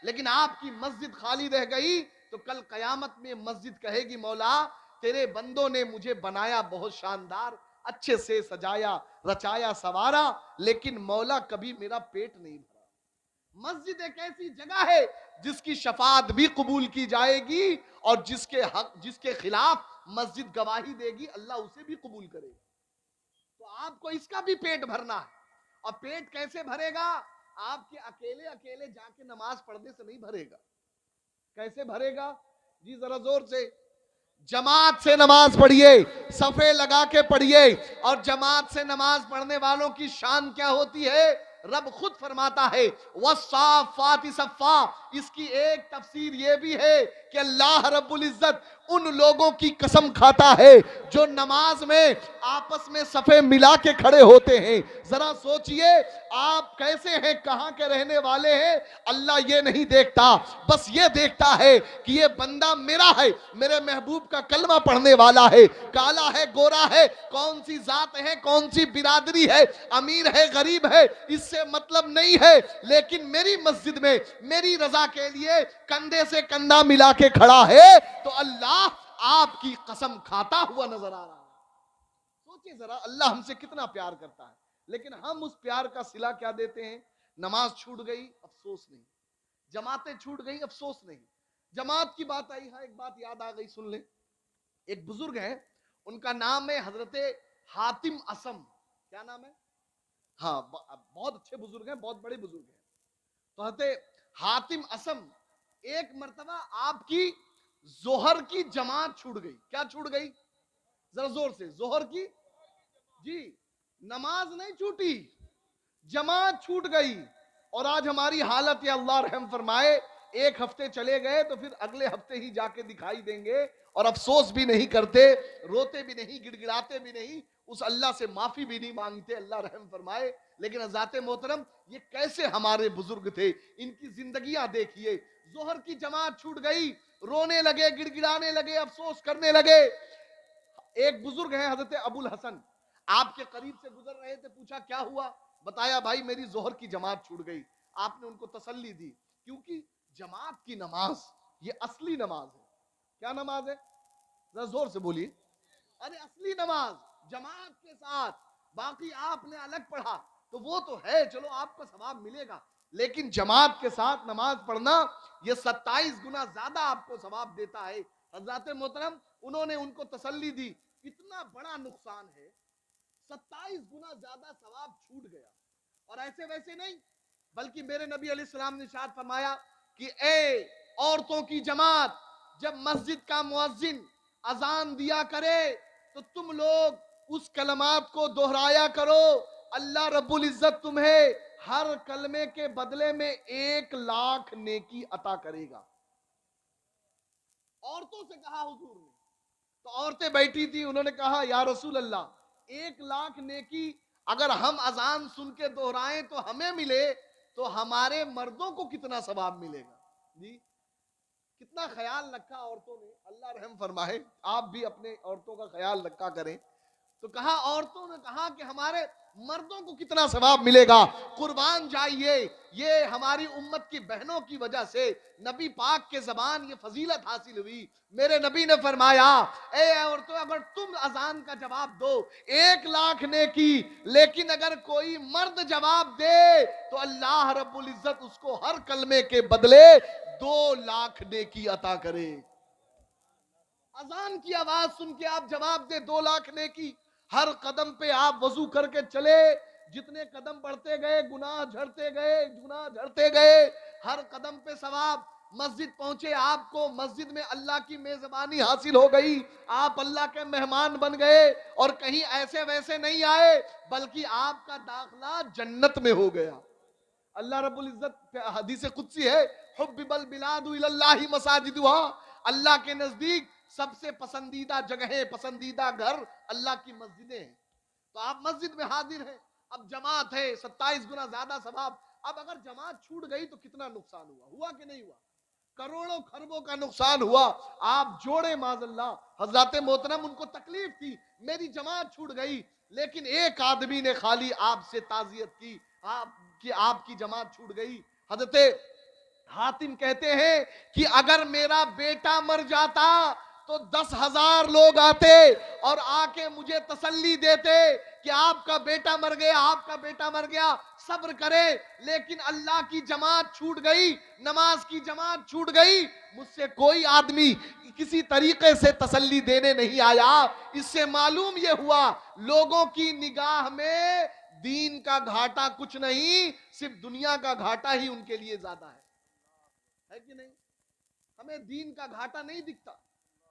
लेकिन आपकी मस्जिद खाली रह गई तो कल कयामत में मस्जिद कहेगी मौला तेरे बंदों ने मुझे बनाया बहुत शानदार, अच्छे से सजाया रचाया सवारा, लेकिन मौला कभी मेरा पेट नहीं भरा। मस्जिद एक ऐसी जगह है जिसकी शफात भी कबूल की जाएगी और जिसके खिलाफ मस्जिद गवाही देगी अल्लाह उसे भी कबूल करेगा। तो आपको इसका भी पेट भरना है। और पेट कैसे भरेगा? आपके अकेले अकेले जाके नमाज पढ़ने से नहीं भरेगा। कैसे भरेगा जी? जरा जोर से। जमात से नमाज पढ़िए, सफे लगा के पढ़िए। और जमात से नमाज पढ़ने वालों की शान क्या होती है? रब खुद फरमाता है वस्साफाति सफ़ा। इसकी एक तफसीर ये भी है कि अल्लाह रब्बुल इज्जत उन लोगों की कसम खाता है जो नमाज में आपस में सफे मिला के खड़े होते हैं। जरा सोचिए आप कैसे हैं, कहां के रहने वाले हैं, अल्लाह ये नहीं देखता, बस ये देखता है कि ये बंदा मेरा है, मेरे महबूब का कलमा पढ़ने वाला है, काला है गोरा है, कौन सी जात है कौन सी बिरादरी है, अमीर है गरीब है, इससे मतलब नहीं है, लेकिन मेरी मस्जिद में मेरी रजा के लिए कंधे से कंधा मिला के खड़ा है तो अल्लाह आपकी कसम खाता हुआ नजर आ रहा है। सोचिए जरा अल्लाह हमसे कितना प्यार करता है, लेकिन हम उस प्यार का सिला क्या देते हैं? नमाज छूट गई अफसोस नहीं, जमातें छूट गई अफसोस नहीं। जमात की बात आई, हाँ एक बात याद आ गई, सुन ले। एक बुजुर्ग है, उनका नाम है हजरत हातिम असम। क्या नाम है? हाँ बहुत अच्छे बुजुर्ग हैं, बहुत बड़े बुजुर्ग हैं। तो हजरत हातिम असम, एक मर्तबा आपकी जोहर की जमात छूट गई। क्या छूट गई? जरा जोर से। जोहर की जी नमाज नहीं छूटी, जमात छूट गई। और आज हमारी हालत या अल्लाह रहम फरमाए, एक हफ्ते चले गए तो फिर अगले हफ्ते ही जाके दिखाई देंगे और अफसोस भी नहीं करते, रोते भी नहीं, गिड़गिड़ाते भी नहीं, उस अल्लाह से माफी भी नहीं मांगते, अल्लाह रहम फरमाए। लेकिन हज़रात मोहतरम ये कैसे हमारे बुजुर्ग थे, इनकी जिंदगियां देखिए। जोहर की जमात छूट गई, रोने लगे, गिड़गिड़ाने लगे, अफसोस करने लगे। एक बुजुर्ग है हजरत अबुल हसन, आपके करीब से गुजर रहे थे, पूछा क्या हुआ? बताया भाई मेरी जोहर की जमात छूट गई। आपने उनको तसल्ली दी, क्योंकि जमात की नमाज ये असली नमाज है। क्या नमाज है? जरा जोर से बोलिए। अरे असली नमाज जमात के साथ, बाकी आपने अलग पढ़ा तो वो तो है, चलो आपको सवाब मिलेगा, लेकिन जमात के साथ नमाज पढ़ना ये 27 गुना ज्यादा आपको सवाब देता है। हज़रात मोहतरम उन्होंने उनको तसल्ली दी, इतना बड़ा नुकसान है, 27 गुना ज्यादा सवाब छूट गया। और ऐसे वैसे नहीं, बल्कि मेरे नबी अलैहिस्सलाम ने इरशाद फरमाया कि ए औरतों की जमात, जब मस्जिद का मुअज्जिन अजान दिया करे तो तुम लोग उस कलमात को दोहराया करो, अल्लाह रब्बुल इज्जत तुम्हें हर कलमे के बदले में 1,00,000 नेकी अता करेगा। औरतों से कहा हुजूर ने, तो औरतें बैठी थी, उन्होंने कहा या रसूल अल्लाह 1,00,000 नेकी अगर हम अजान सुन के दोहराएं तो हमें मिले, तो हमारे मर्दों को कितना सवाब मिलेगा? जी कितना ख्याल रखा औरतों ने, अल्लाह रहम फरमाए, आप भी अपने औरतों का ख्याल रखा करें। तो कहा, औरतों ने कहा कि हमारे मर्दों को कितना सवाब मिलेगा, कुर्बान जाइए, ये हमारी उम्मत की बहनों की वजह से नबी पाक के जबान ये फजीलत हासिल हुई। मेरे नबी ने फरमाया, ए औरतों अगर तुम अजान का जवाब दो 1,00,000 नेकी, लेकिन अगर कोई मर्द जवाब दे तो अल्लाह रब्बुल इज्जत उसको हर कलमे के बदले 2,00,000 नेकी अता करे। अजान की आवाज सुन के आप जवाब दे 2,00,000 नेकी। हर कदम पे आप वजू करके चले, जितने कदम बढ़ते गए गुनाह झड़ते गए, गुनाह झड़ते गए, हर कदम पे सवाब। मस्जिद पहुंचे, आपको मस्जिद में अल्लाह की मेजबानी हासिल हो गई, आप अल्लाह के मेहमान बन गए, और कहीं ऐसे वैसे नहीं आए, बल्कि आपका दाखला जन्नत में हो गया। अल्लाह रब्बुल इज्जत हदीस कुदसी है, हुब्बिबल बिलादु इलल्लाहि मसाजिदुहा, अल्लाह के नजदीक सबसे पसंदीदा जगहें, पसंदीदा घर अल्लाह की मस्जिदें हैं। तो आप मस्जिद में हाजिर हैं, अब जमात है, 27 गुना ज्यादा सवाब। अब अगर जमात छूट गई तो कितना नुकसान हुआ, हुआ कि नहीं हुआ? करोड़ों खरबों का नुकसान हुआ। आप जोड़े माजल्ला। हजरत मोहतरम उनको तकलीफ थी, मेरी जमात छूट गई, लेकिन एक आदमी ने खाली आपसे ताजियत की, आपकी जमात छूट गई। हजरत हातिम कहते हैं कि अगर मेरा बेटा मर जाता तो 10,000 लोग आते और आके मुझे तसल्ली देते कि आपका बेटा मर गया, आपका बेटा मर गया, सब्र करे। लेकिन अल्लाह की जमात छूट गई, नमाज की जमात छूट गई, मुझसे कोई आदमी किसी तरीके से तसल्ली देने नहीं आया। इससे मालूम यह हुआ लोगों की निगाह में दीन का घाटा कुछ नहीं, सिर्फ दुनिया का घाटा ही उनके लिए ज्यादा है कि नहीं? हमें दीन का घाटा नहीं दिखता,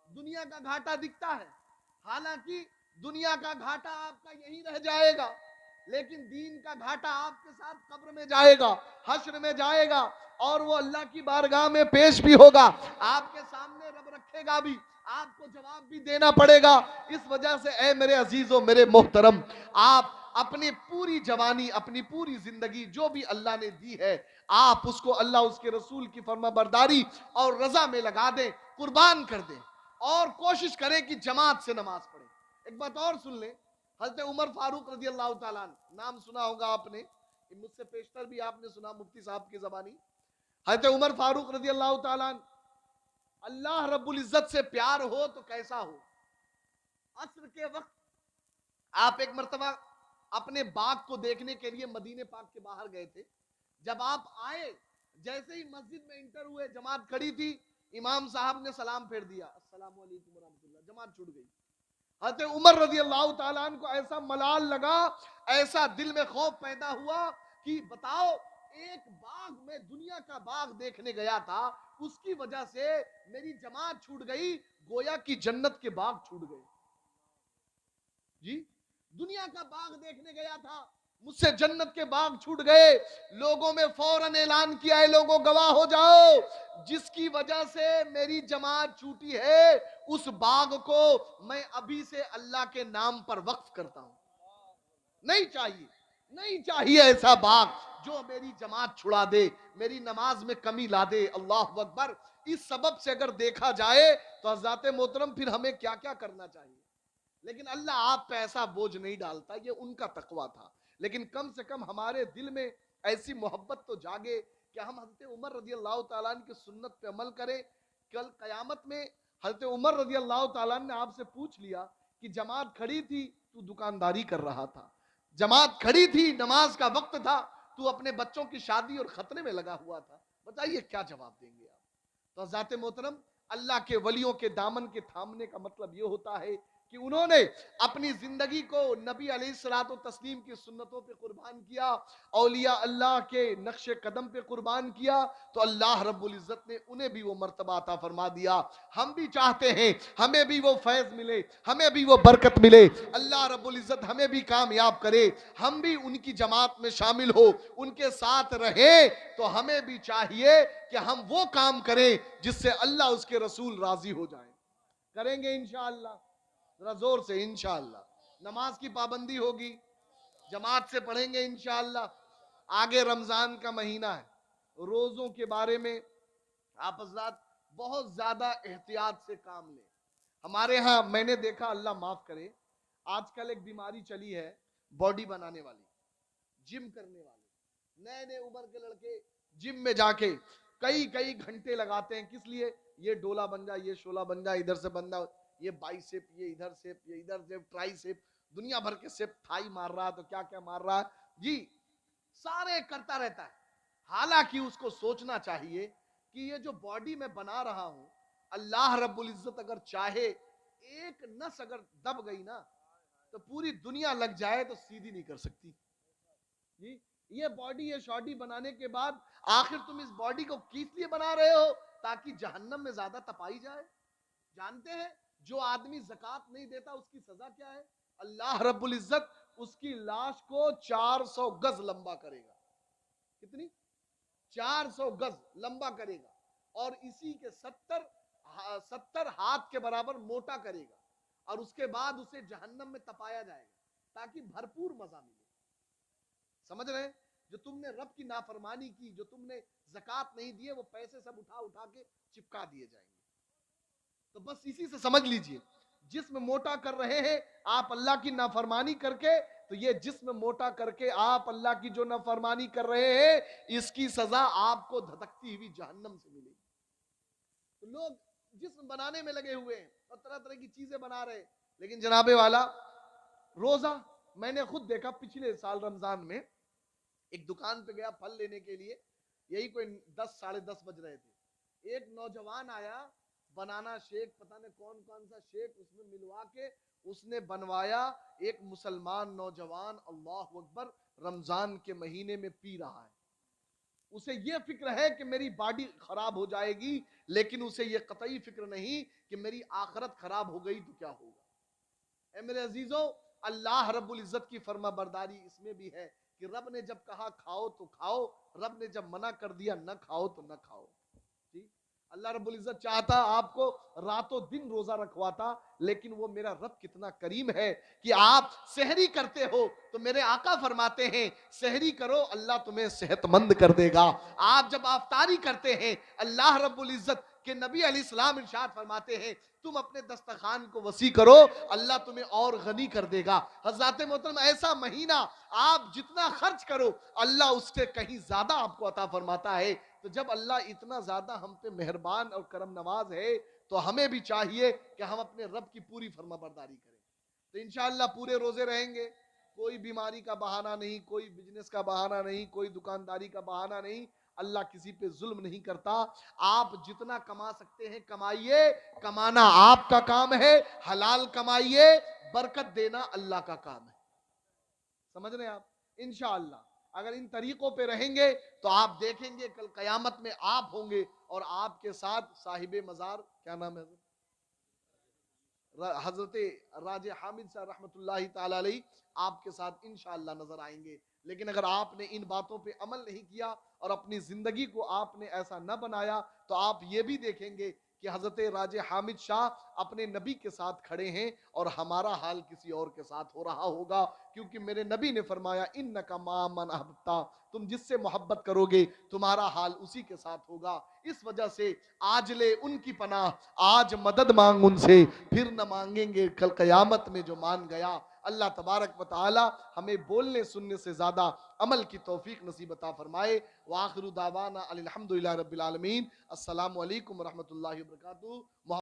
दुनिया का घाटा दिखता है। हालांकि दुनिया का घाटा आपका यहीं रह जाएगा, लेकिन दीन का घाटा आपके साथ कब्र में जाएगा, हश्र में जाएगा, और वो अल्लाह की बारगाह में पेश भी होगा। आपके सामने रब रखेगा भी, आपको जवाब भी देना पड़ेगा। इस वजह से ऐ मेरे अजीजों, मेरे मोहतरम, आप अपनी पूरी जवानी, अपनी पूरी जिंदगी जो भी अल्लाह ने दी है, आप उसको अल्लाह उसके रसूल की फरमाबरदारी और रजा में लगा दें, कुर्बान कर दें, और कोशिश करें कि जमात से नमाज पढ़े। एक बात और सुन लें, हजरत उमर फारूक रजी अल्लाह ताला, नाम सुना होगा आपने, मुझसे पेशतर भी आपने सुना मुफ्ती साहब की जबानी। हजरत उमर फारूक रजी अल्लाह ताला, अल्लाह रब्बुल इज्जत से प्यार हो तो कैसा हो। असर के वक्त आप एक मर्तबा अपने बाग को देखने के लिए मदीने पाक के बाहर गए थे। जब आप आए, जैसे ही मस्जिद में इंटर हुए, जमात खड़ी थी, इमाम साहब ने सलाम फेर दिया, अस्सलाम वालेकुम रहमतुल्लाह, जमात छूट गई। हज़रत उमर रज़ी अल्लाह ताला अन्हु को ऐसा मलाल लगा, ऐसा दिल में खौफ पैदा हुआ कि बताओ, एक बाग में, दुनिया का बाग देखने गया था, उसकी वजह से मेरी जमात छूट गई, गोया की जन्नत के बाग छूट गए। जी, दुनिया का बाग देखने गया था, मुझसे जन्नत के बाग छूट गए। लोगों में फौरन ऐलान किया है, लोगों गवाह हो जाओ, जिसकी वजह से मेरी जमात छूटी है, उस बाग को मैं अभी से अल्लाह के नाम पर वक्फ करता हूं। नहीं चाहिए, नहीं चाहिए ऐसा बाग जो मेरी जमात छुड़ा दे, मेरी नमाज में कमी ला दे। अल्लाह अकबर। इस सबब से अगर देखा जाए तो हज़रात मोहतरम, फिर हमें क्या क्या करना चाहिए। लेकिन अल्लाह आप पे ऐसा बोझ नहीं डालता, ये उनका तकवा था। लेकिन कम से कम हमारे दिल में ऐसी मोहब्बत तो जागे कि हम हज़रत उमर रज़ी अल्लाह ताला अन्हु की सुन्नत पे अमल करें। कल क़यामत में हज़रत उमर रज़ी अल्लाह ताला अन्हु ने आपसे पूछ लिया कि जमात खड़ी थी, तू दुकानदारी कर रहा था, जमात खड़ी थी, नमाज का वक्त था, तू अपने बच्चों की शादी और खतने में लगा हुआ था, बताइए क्या जवाब देंगे आप। तो हज़रात मोहतरम, अल्लाह के वलियों के दामन के थामने का मतलब यह होता है कि उन्होंने अपनी जिंदगी को नबी अलैहिस्सलातो तस्लीम की सुन्नतों पे कुर्बान किया, औलिया अल्लाह के नक्शे कदम पे कुर्बान किया, तो अल्लाह रब्बुल इज्जत ने उन्हें भी वो मर्तबा अता फरमा दिया। हम भी चाहते हैं हमें भी वो फैज मिले, हमें भी वो बरकत मिले। अल्लाह रब्बुल इज्जत हमें भी कामयाब करे, हम भी उनकी जमात में शामिल हो, उनके साथ रहे। तो हमें भी चाहिए कि हम वो काम करें जिससे अल्लाह उसके रसूल राजी हो जाए। करेंगे इंशाअल्लाह, जरा जोर से इंशाअल्लाह। नमाज की पाबंदी होगी, जमात से पढ़ेंगे इंशाअल्लाह। आगे रमजान का महीना है, रोजों के बारे में आप हज़रात बहुत ज्यादा एहतियात से काम लें। हमारे यहाँ मैंने देखा, अल्लाह माफ करे, आजकल एक बीमारी चली है, बॉडी बनाने वाली, जिम करने वाले, नए नए उम्र के लड़के जिम में जाके कई कई घंटे लगाते हैं। किस लिए? ये डोला बन जाए, ये शोला बन जाए, इधर से बन जाए, ये बाइसेप, ये इधर सेप, ये इधर सेप, ट्राइसेप, दुनिया भर के सेप, थाई मार रहा है तो क्या क्या मार रहा है जी, सारे करता रहता है। हालांकि उसको सोचना चाहिए कि ये जो बॉडी में बना रहा हूं, अल्लाह रब्बुल इज्जत अगर चाहे, एक नस अगर दब गई ना, तो पूरी दुनिया लग जाए तो सीधी नहीं कर सकती जी। ये बॉडी, ये शॉडी बनाने के बाद आखिर तुम इस बॉडी को किस लिए बना रहे हो? ताकि जहन्नम में ज्यादा तपाई जाए। जानते हैं जो आदमी ज़कात नहीं देता उसकी सजा क्या है? अल्लाह रब्बुल इज्जत उसकी लाश को 400 गज लंबा करेगा। कितनी? 400 गज लंबा करेगा, और इसी के 70 हाथ के बराबर मोटा करेगा, और उसके बाद उसे जहन्नम में तपाया जाएगा ताकि भरपूर मजा मिले। समझ रहे हैं? जो तुमने रब की नाफरमानी की, जो तुमने ज़कात नहीं दिए, वो पैसे सब उठा उठा के चिपका दिए जाएंगे। तो बस इसी से समझ लीजिए, जिस्म मोटा कर रहे हैं आप अल्लाह की नाफरमानी करके, तो ये जिस्म मोटा करके आप अल्लाह की जो नाफरमानी कर रहे हैं, इसकी सजा आपको धधकती हुई जहन्नम से मिलेगी। तो लोग जिस्म बनाने में लगे हुए हैं और तरह तरह की चीजें बना रहे हैं, लेकिन जनाबे वाला रोजा, मैंने खुद देखा पिछले साल रमजान में एक दुकान पे गया फल लेने के लिए, यही कोई 10 साढ़े 10 बज रहे थे। एक नौजवान आया, बनाना शेक, पता नहीं कौन कौन सा शेक उसमें मिलवा के उसने बनवाया। एक मुसलमान नौजवान अल्लाह अकबर रमजान के महीने में पी रहा है। उसे यह फिक्र है कि मेरी बॉडी खराब हो जाएगी, लेकिन उसे यह कतई फिक्र नहीं कि मेरी आखिरत खराब हो गई तो क्या होगा। ए मेरे अजीजों, अल्लाह रब्बुल इज्जत की फर्मा बरदारी इसमें भी है कि रब ने जब कहा खाओ तो खाओ, रब ने जब मना कर दिया न खाओ तो न खाओ। ठीक, अल्लाह रब्बुल इज्जत चाहता आपको रातों दिन रोजा रखवाता, लेकिन वो मेरा रब कितना करीम है कि आप सहरी करते हो तो मेरे आका फरमाते हैं सहरी करो, अल्लाह तुम्हें सेहतमंद कर देगा। आप जब अफ्तारी करते हैं, अल्लाह रब्बुल इज्जत के नबी अलैहिस्सलाम इरशाद फरमाते हैं तुम अपने दस्तरखान को वसी करो, अल्लाह तुम्हें और गनी कर देगा। हज़रात मोहतरम, ऐसा महीना आप जितना खर्च करो अल्लाह उससे कहीं ज्यादा आपको अता फरमाता है। तो जब अल्लाह इतना ज्यादा हम पे मेहरबान और करम नवाज है, तो हमें भी चाहिए कि हम अपने रब की पूरी फर्माबरदारी करें। तो इंशाअल्लाह पूरे रोजे रहेंगे, कोई बीमारी का बहाना नहीं, कोई बिजनेस का बहाना नहीं, कोई दुकानदारी का बहाना नहीं। अल्लाह किसी पे जुल्म नहीं करता। आप जितना कमा सकते हैं कमाइए, कमाना आपका काम है, हलाल कमाइए, बरकत देना अल्लाह का काम है। समझ रहे हैं आप? इंशाअल्लाह अगर इन तरीकों पे रहेंगे तो आप देखेंगे कल कयामत में आप होंगे और आपके साथ साहिबे मजार, क्या नाम है हजरत राजे हामिद साहब रहमतुल्लाहि ताला अलैहि, आपके साथ इंशाअल्लाह नजर आएंगे। लेकिन अगर आपने इन बातों पे अमल नहीं किया और अपनी जिंदगी को आपने ऐसा न बनाया, तो आप ये भी देखेंगे कि हजरत राजे हामिद शाह अपने नबी के साथ खड़े हैं और हमारा हाल किसी और के साथ हो रहा होगा। क्योंकि मेरे नबी ने फरमाया इन्नका मा मन अहबब्ता, तुम जिससे मोहब्बत करोगे तुम्हारा हाल उसी के साथ होगा। इस वजह से आज ले उनकी पनाह, आज मदद मांग उनसे, फिर न मांगेंगे कल कयामत में जो मान गया। अल्लाह तबारक व तआला हमें बोलने सुनने से ज्यादा अमल की तौफीक नसीब अता फरमाए। व आखिरु दावाना अनिल हम्दुलिल्लाहि रब्बिल आलमीन। अस्सलामु अलैकुम व रहमतुल्लाहि व बरकातुहू।